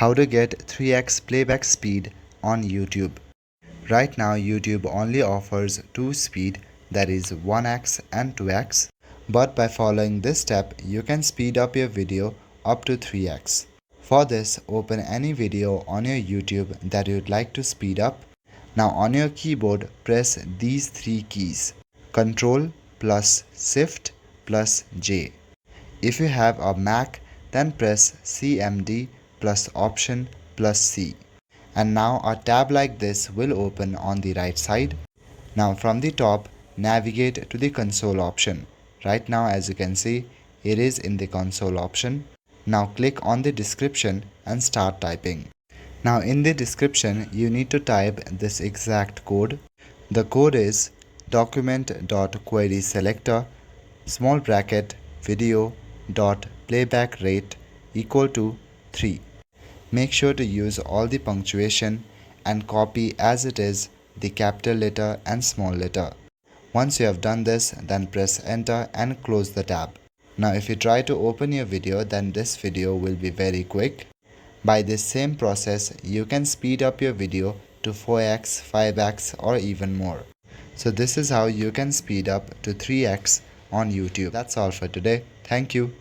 How to get 3x playback speed on YouTube. Right now YouTube only offers two speed, that is 1x and 2x, but by following this step you can speed up your video up to 3x. For this, open any video on your YouTube that you'd like to speed up. Now on your keyboard press these three keys: Ctrl plus Shift plus J. If you have a Mac, then press CMD plus Option plus C. And now a tab like this will open on the right side. Now from the top, navigate to the console option. Right now, as you can see, it is in the console option. Now click on the description and start typing. Now in the description, you need to type this exact code. The code is document.querySelector small bracket video dot playback rate equal to 3. Make sure to use all the punctuation and copy as it is the capital letter and small letter. Once you have done this, then press enter and close the tab. Now if you try to open your video, then this video will be very quick. By this same process, you can speed up your video to 4x, 5x or even more. So this is how you can speed up to 3x on YouTube. That's all for today. Thank you.